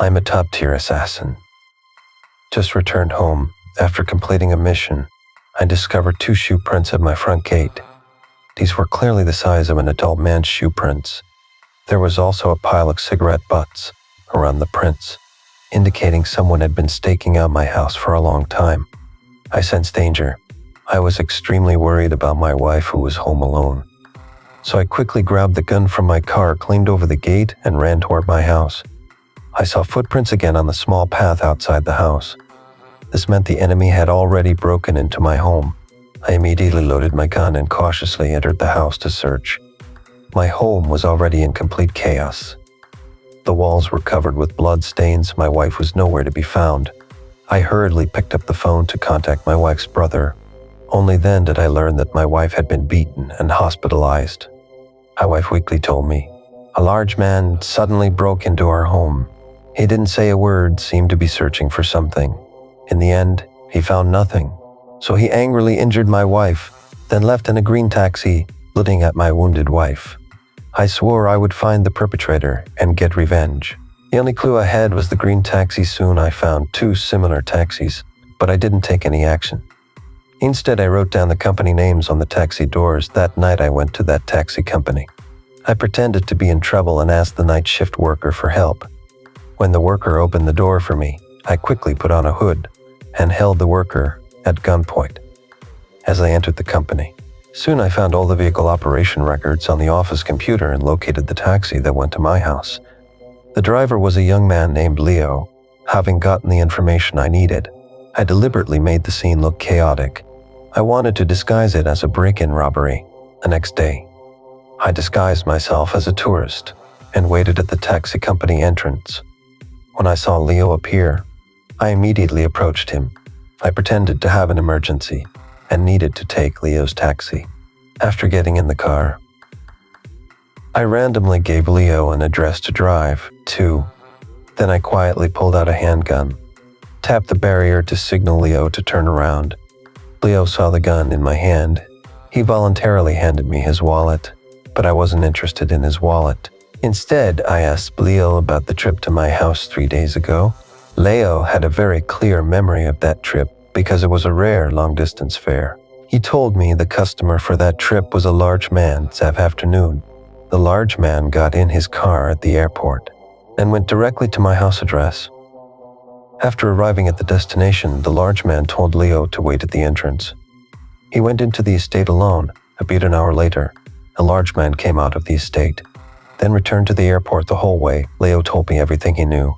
I'm a top-tier assassin. Just returned home. After completing a mission, I discovered 2 shoe prints at my front gate. These were clearly the size of an adult man's shoe prints. There was also a pile of cigarette butts around the prints, indicating someone had been staking out my house for a long time. I sensed danger. I was extremely worried about my wife who was home alone. So I quickly grabbed the gun from my car, climbed over the gate, and ran toward my house. I saw footprints again on the small path outside the house. This meant the enemy had already broken into my home. I immediately loaded my gun and cautiously entered the house to search. My home was already in complete chaos. The walls were covered with blood stains. My wife was nowhere to be found. I hurriedly picked up the phone to contact my wife's brother. Only then did I learn that my wife had been beaten and hospitalized. My wife weakly told me, "A large man suddenly broke into our home. He didn't say a word, seemed to be searching for something. In the end, he found nothing. So he angrily injured my wife, then left in a green taxi, looking at my wounded wife. I swore I would find the perpetrator and get revenge. The only clue I had was the green taxi. Soon I found 2 similar taxis, but I didn't take any action. Instead, I wrote down the company names on the taxi doors. That night I went to that taxi company. I pretended to be in trouble and asked the night shift worker for help. When the worker opened the door for me, I quickly put on a hood and held the worker at gunpoint as I entered the company. Soon I found all the vehicle operation records on the office computer and located the taxi that went to my house. The driver was a young man named Leo. Having gotten the information I needed, I deliberately made the scene look chaotic. I wanted to disguise it as a break-in robbery. The next day, I disguised myself as a tourist and waited at the taxi company entrance. When I saw Leo appear, I immediately approached him. I pretended to have an emergency and needed to take Leo's taxi. After getting in the car, I randomly gave Leo an address to drive to. Then I quietly pulled out a handgun, tapped the barrier to signal Leo to turn around. Leo saw the gun in my hand. He voluntarily handed me his wallet, but I wasn't interested in his wallet. Instead, I asked Leo about the trip to my house 3 days ago. Leo had a very clear memory of that trip because it was a rare long-distance fare. He told me the customer for that trip was a large man that afternoon. The large man got in his car at the airport and went directly to my house address. After arriving at the destination, the large man told Leo to wait at the entrance. He went into the estate alone. About an hour later, a large man came out of the estate, then returned to the airport. The whole way, Leo told me everything he knew.